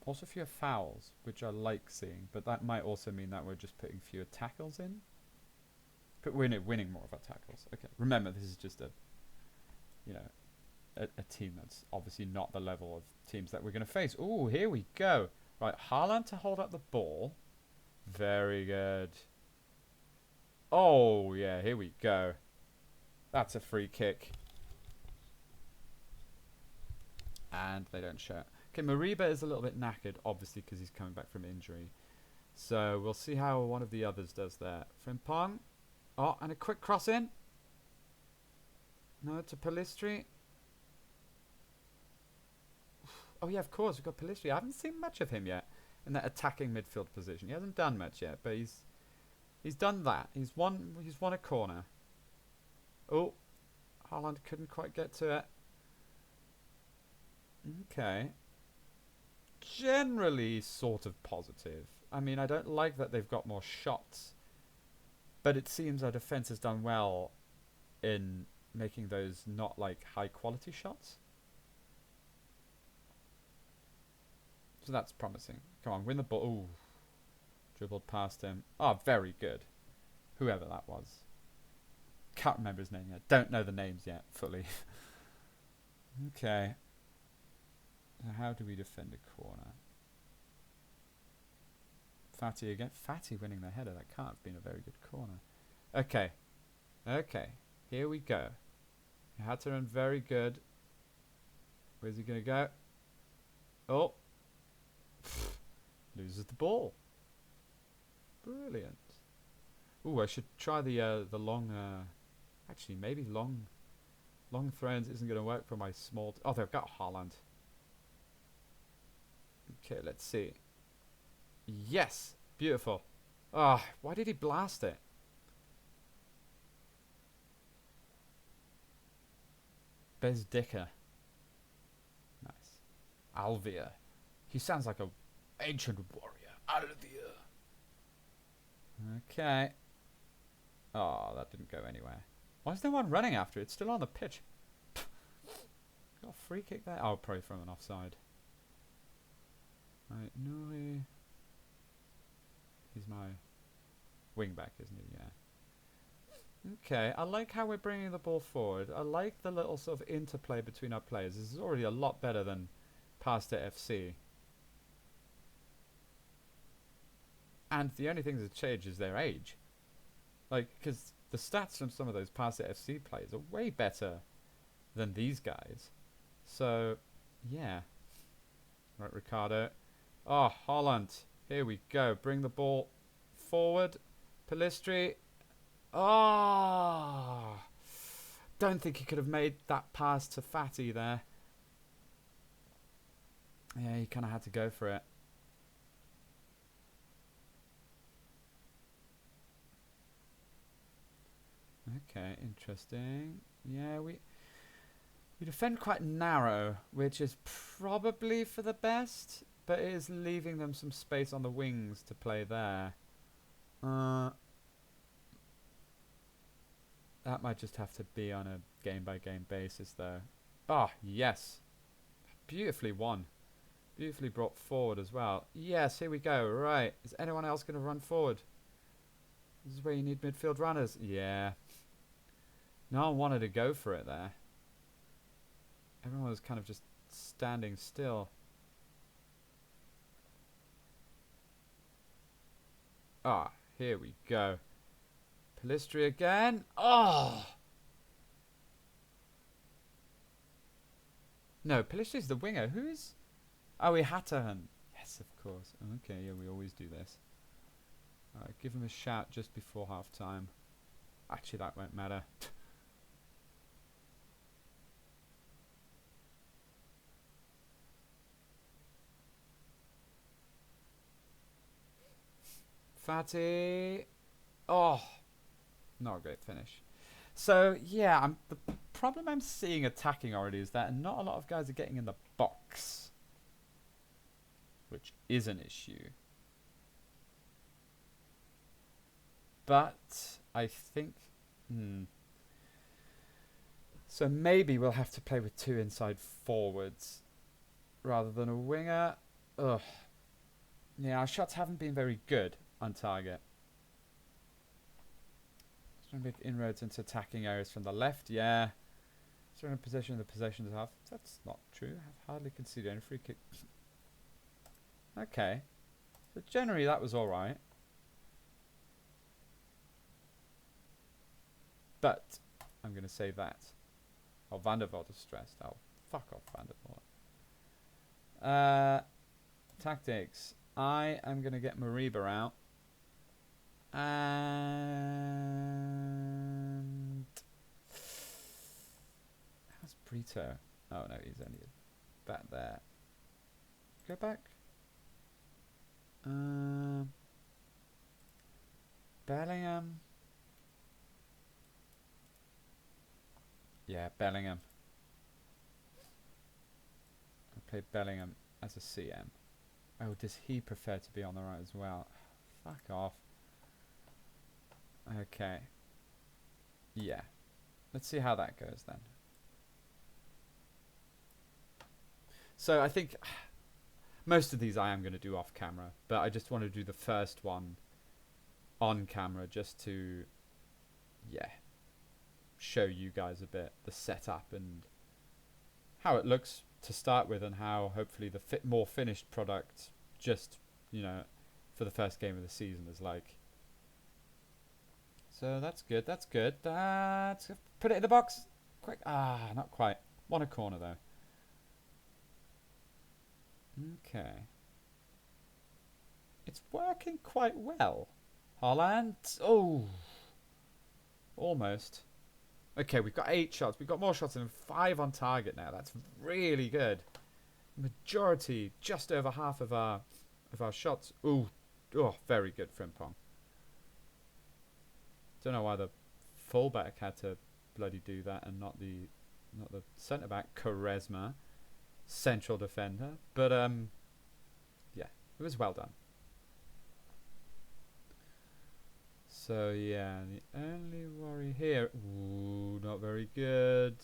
Also fewer fouls, which I like seeing, but that might also mean that we're just putting fewer tackles in. But we're winning more of our tackles. Okay, remember this is just a team that's obviously not the level of teams that we're going to face. Oh, here we go. Right, Haaland to hold up the ball. Very good. Oh, yeah, here we go. That's a free kick. And they don't show it. Okay, Mariba is a little bit knackered, obviously, because he's coming back from injury. So we'll see how one of the others does there. Frimpong. Oh, and a quick cross in. No, to Pellistri. Oh, yeah, of course, we've got Pellistri. I haven't seen much of him yet in that attacking midfield position. He hasn't done much yet, but he's done that. He's won a corner. Oh, Haaland couldn't quite get to it. Okay. Generally sort of positive. I mean, I don't like that they've got more shots, but it seems our defense has done well in making those not like high quality shots. So that's promising. Come on, win the ball. Ooh. Dribbled past him. Oh, very good. Whoever that was. Can't remember his name yet. Don't know the names yet fully. Okay. So how do we defend a corner? Fatty again. Fatty winning the header. That can't have been a very good corner. Okay. Okay. Here we go. Had to run very good. Where's he going to go? Oh. Loses the ball. Brilliant. Ooh, I should try the long... actually, maybe long throws isn't going to work for my small... oh, they've got Haaland. Okay, let's see. Yes! Beautiful. Ah, why did he blast it? Bezdika. Nice. Alvia. He sounds like a ancient warrior. Alvia. Okay. Oh, that didn't go anywhere. Why is no one running after it? It's still on the pitch. Got a free kick there? Oh, probably from an offside. Right, Nuri. He's my wing back, isn't he? Yeah. Okay, I like how we're bringing the ball forward. I like the little sort of interplay between our players. This is already a lot better than Pasta FC. And the only thing that's changed is their age. Like, because the stats from some of those Pasta FC players are way better than these guys. So, yeah. Right, Ricardo. Oh, Haaland. Here we go. Bring the ball forward. Pellistri. Oh! Don't think he could have made that pass to Fatty there. Yeah, he kind of had to go for it. Okay, interesting. Yeah, we defend quite narrow, which is probably for the best, but it is leaving them some space on the wings to play there. That might just have to be on a game-by-game basis, though. Ah, yes. Beautifully won. Beautifully brought forward as well. Yes, here we go. Right. Is anyone else going to run forward? This is where you need midfield runners. Yeah. No one wanted to go for it there. Everyone was kind of just standing still. Ah, here we go. Pellistri again. Oh! No, Pellistri's the winger. Who is... oh, Hatterhan. Yes, of course. Okay, yeah, we always do this. Alright, give him a shout just before half time. Actually, that won't matter. Fatty. Oh, not a great finish. So yeah, the problem I'm seeing attacking already is that not a lot of guys are getting in the box, which is an issue. But I think, so maybe we'll have to play with two inside forwards rather than a winger. Ugh. Yeah, our shots haven't been very good on target. Trying to make inroads into attacking areas from the left. Yeah. Throwing a possession the possession half. That's not true. I've hardly conceded any free kicks. Okay. So generally that was alright. But I'm going to say that. Oh, Van der Voort is stressed. Oh, fuck off, Van der Voort. Tactics. I am going to get Mariba out. And how's Brito? Oh no, he's only back there. Go back. Bellingham. Yeah, Bellingham. I play Bellingham as a CM. Oh, does he prefer to be on the right as well? Fuck off. Okay. Yeah. Let's see how that goes then. So I think Most of these I am going to do off camera, but I just want to do the first one on camera just to, yeah, show you guys a bit the setup and how it looks to start with, and how hopefully the more finished product, just, you know, for the first game of the season is like. So that's good. That's good. That's put it in the box. Quick. Ah, not quite. Want a corner though. Okay. It's working quite well. Haaland. Oh. Almost. Okay, we've got 8 shots. We've got more shots than 5 on target now. That's really good. Majority, just over half of our shots. Ooh. Oh, very good, Frimpong. Don't know why the fullback had to bloody do that and not the centre back, Quaresma, central defender. But yeah, it was well done. So yeah, the only worry here. Ooh, not very good.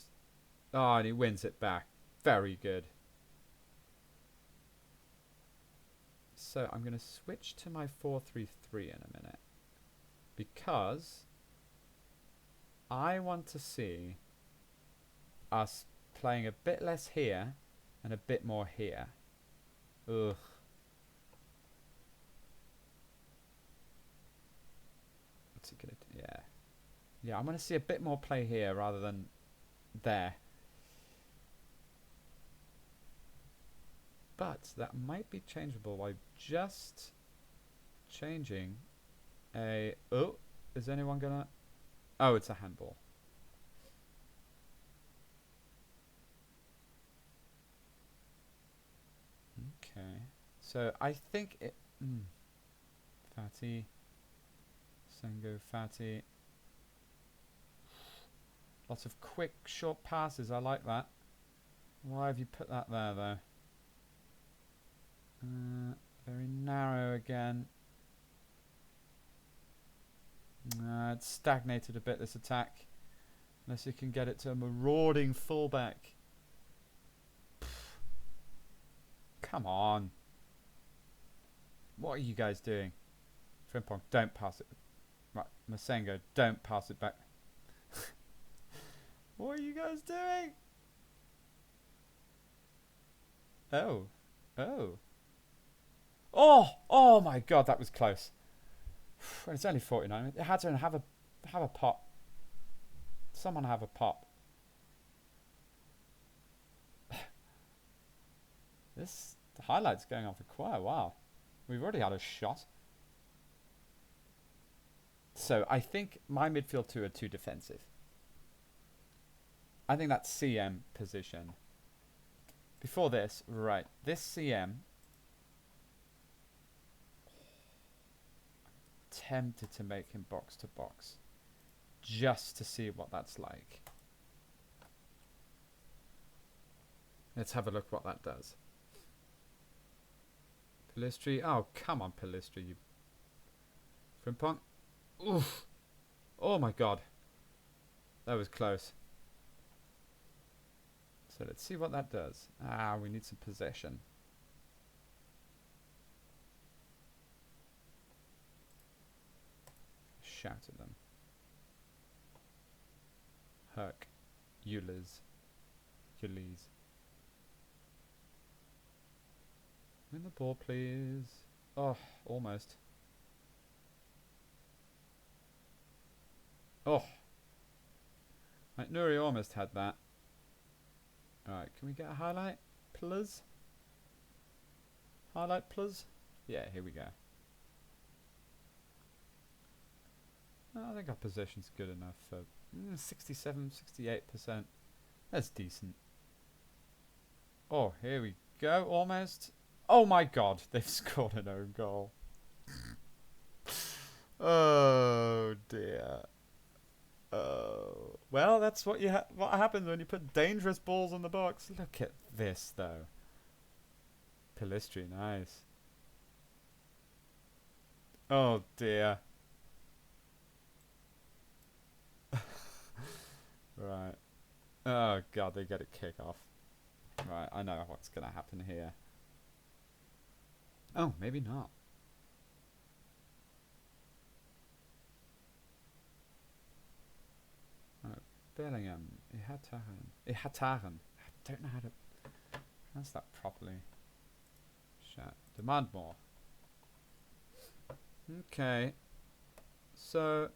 Oh, and he wins it back. Very good. So I'm going to switch to my 4-3-3 in a minute, because I want to see us playing a bit less here and a bit more here. Ugh. What's he gonna do? Yeah. Yeah, I'm gonna see a bit more play here rather than there. But that might be changeable by just changing a... Oh, is anyone gonna... Oh, it's a handball. Okay. So I think it... Fatty. Sengo, Fatty. Lots of quick, short passes. I like that. Why have you put that there, though? Very narrow again. It's stagnated a bit, this attack. Unless you can get it to a marauding fullback. Come on. What are you guys doing? Frimpong, don't pass it. Right, Masengo, don't pass it back. What are you guys doing? Oh. Oh. Oh my god, that was close. It's only 49. It had to have a pop. Someone have a pop. This highlight's going on for quite a while. We've already had a shot. So I think my midfield 2 are too defensive. I think that's CM position. Before this, right, this CM... tempted to make him box to box just to see what that's like. Let's have a look what that does. Pellistri. Oh, come on, Pellistri. You Frimpong. Oof. Oh my god. That was close. So let's see what that does. Ah, we need some possession. Shout at them. Herc. Ulis. Ulis. Win the ball, please. Oh, almost. Oh. Right, Nuri almost had that. Alright, can we get a highlight, please? Highlight, please? Yeah, here we go. I think our position's good enough for 67, 68%. That's decent. Oh, here we go, almost. Oh my god, they've scored an own goal. Oh dear. Oh. Well, that's what what happens when you put dangerous balls on the box. Look at this, though. Pellistri, nice. Oh dear. Right. Oh god, they get a kick off. Right, I know what's going to happen here. Oh, maybe not. Oh, Bellingham. Ihataren. Ihataren. I don't know how to pronounce that properly. Chat. Demand more. Okay. So,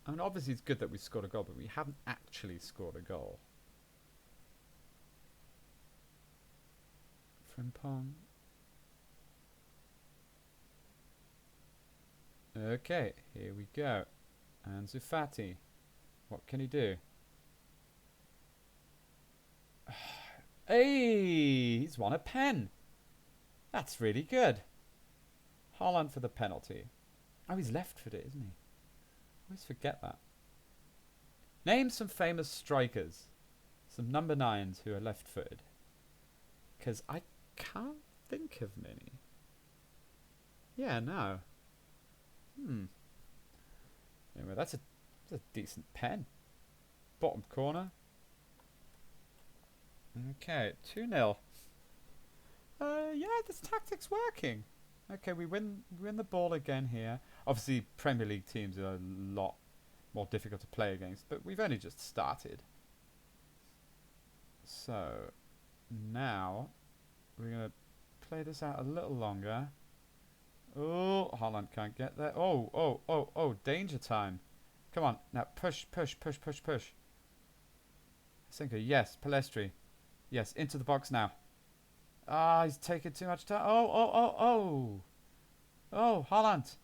I mean, obviously it's good that we scored a goal, but we haven't actually scored a goal. Frimpong. Okay, here we go. Ansu Fati. What can he do? Hey, he's won a pen. That's really good. Haaland for the penalty. Oh, he's left-footed, isn't he? I always forget that. Name some famous strikers. Some number 9s who are left-footed. Because I can't think of many. Yeah, no. Anyway, that's a decent pen. Bottom corner. Okay, 2-0. Yeah, this tactic's working. Okay, we win the ball again here. Obviously, Premier League teams are a lot more difficult to play against, but we've only just started. So, now, we're going to play this out a little longer. Oh, Haaland can't get there. Oh, danger time. Come on, now push. Sinker, yes, Palestri. Yes, into the box now. Ah, he's taking too much time. Oh, Haaland.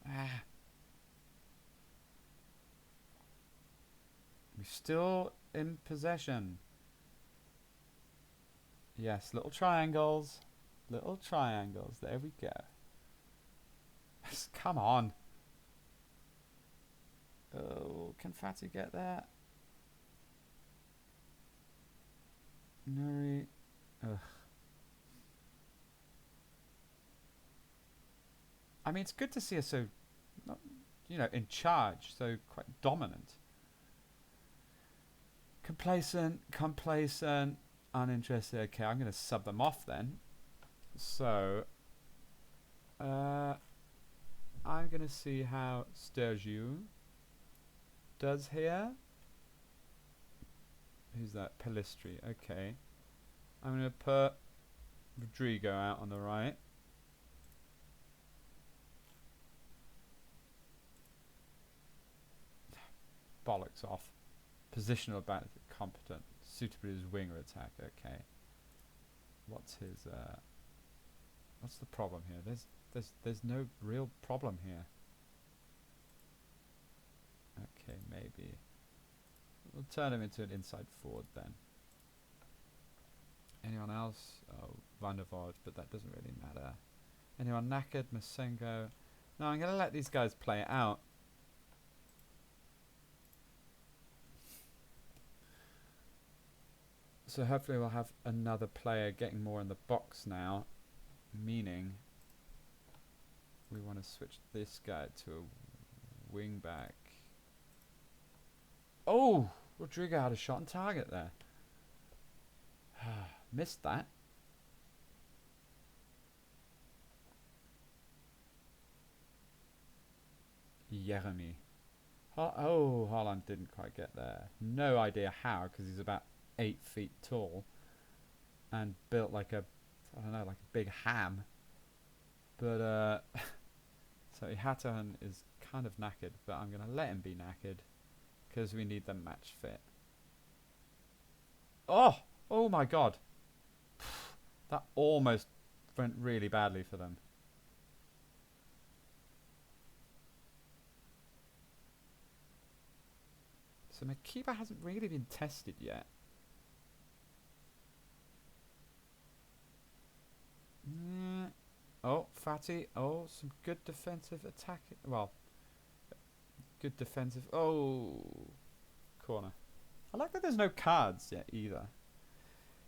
Ah. We're still in possession. Yes, little triangles. Little triangles. There we go. Come on. Oh, can Fati get there? Nuri. Ugh. I mean, it's good to see us so, in charge, so quite dominant. Complacent, uninterested. Okay, I'm going to sub them off then. So, I'm going to see how Sturgeon does here. Who's that? Palistri. Okay. I'm going to put Rodrigo out on the right. Bollocks off. Positional about competent. Suitably as winger attack. Okay. What's his what's the problem here? There's no real problem here. Okay, maybe. We'll turn him into an inside forward then. Anyone else? Oh, Van der Voort, but that doesn't really matter. Anyone knackered? Masengo? No, I'm going to let these guys play it out. So hopefully we'll have another player getting more in the box now. Meaning we want to switch this guy to a wing back. Oh! Rodrigo had a shot on target there. Missed that. Jeremy. Oh, Haaland didn't quite get there. No idea how, because he's about 8 feet tall and built like a, I don't know, like a big ham. But so Ihataren is kind of knackered, but I'm going to let him be knackered because we need them match fit. Oh my god. That almost went really badly for them. So my keeper hasn't really been tested yet. Oh, Fati. Oh, some good defensive attack. Well, good defensive. Oh, corner. I like that there's no cards yet either.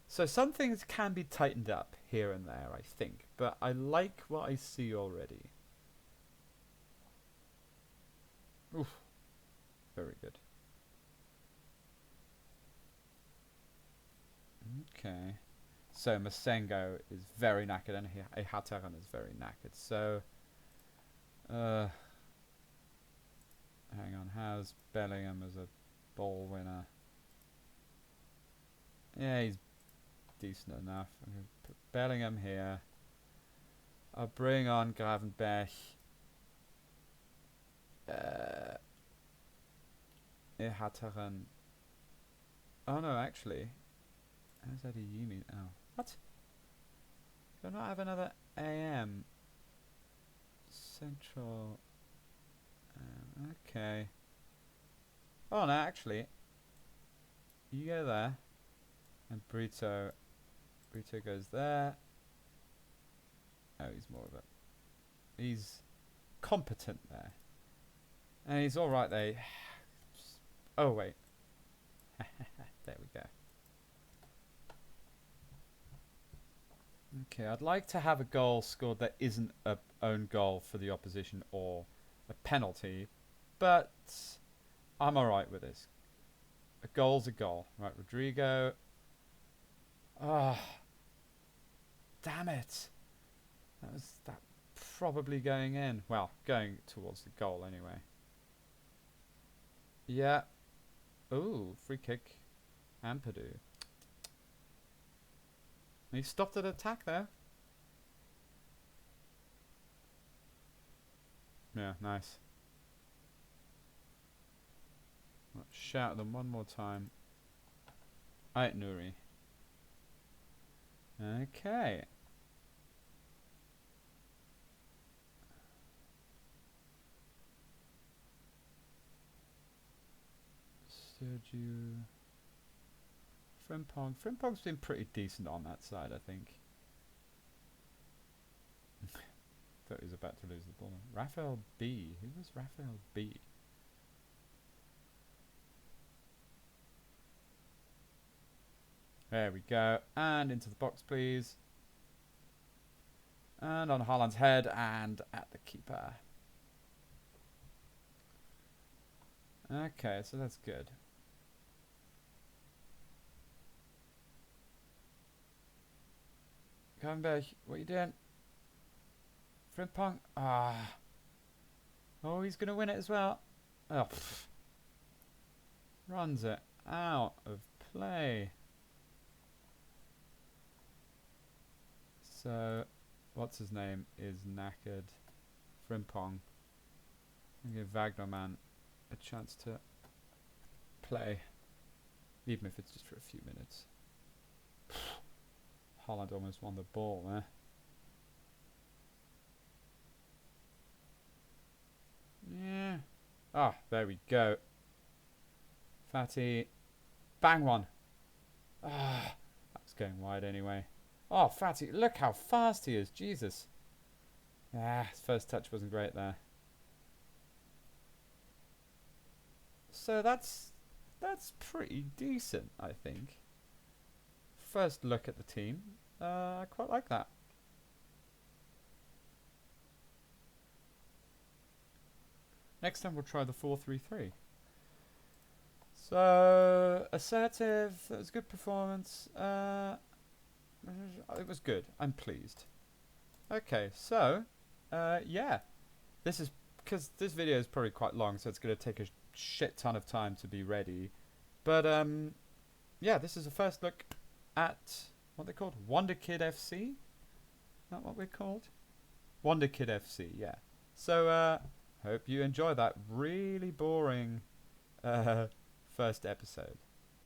So some things can be tightened up here and there, I think. But I like what I see already. Oof. Very good. Okay. So Masengo is very knackered and Ihataren is very knackered. So, hang on, how's Bellingham as a ball winner? Yeah, he's decent enough. I'm going to put Bellingham here. I'll bring on Gravenberch. Ihataren. Oh no, actually. How's Adeyemi? Oh. What? Do I not have another AM? Central. Okay. Oh no, actually. You go there. And Brito goes there. Oh, he's more of a... He's competent there. And he's alright there. Oh, wait. There we go. Okay, I'd like to have a goal scored that isn't a own goal for the opposition or a penalty, but I'm alright with this. A goal's a goal. Right, Rodrigo. Ah, oh, damn it. That probably going in. Well, going towards the goal anyway. Yeah. Ooh, free kick. Ampadu. He stopped an attack there. Yeah, nice. Let's shout them one more time. Ait Nuri. Okay. Sergio. Frimpong. Frimpong's been pretty decent on that side, I think. Thought he was about to lose the ball. Raphael B. Who was Raphael B? There we go. And into the box, please. And on Haaland's head and at the keeper. Okay, so that's good. Gravenberch, what are you doing? Frimpong. Ah. Oh, he's going to win it as well. Oh, pff. Runs it out of play. So, what's his name is knackered. Frimpong. Give Wagnerman a chance to play. Even if it's just for a few minutes. Haaland almost won the ball there. Yeah. Ah, there we go. Fatty. Bang one. Ah, that's going wide anyway. Oh, Fatty, look how fast he is. Jesus. Ah, his first touch wasn't great there. So that's pretty decent, I think. First look at the team. I quite like that. Next time we'll try the 4-3-3. So, assertive. That was a good performance. It was good. I'm pleased. Okay, so, yeah. This is, because this video is probably quite long, so it's going to take a shit ton of time to be ready. But, yeah, this is a first look at what they're called? Wonder Kid FC? Is that what we're called? Wonder Kid FC, yeah. So, hope you enjoy that really boring first episode.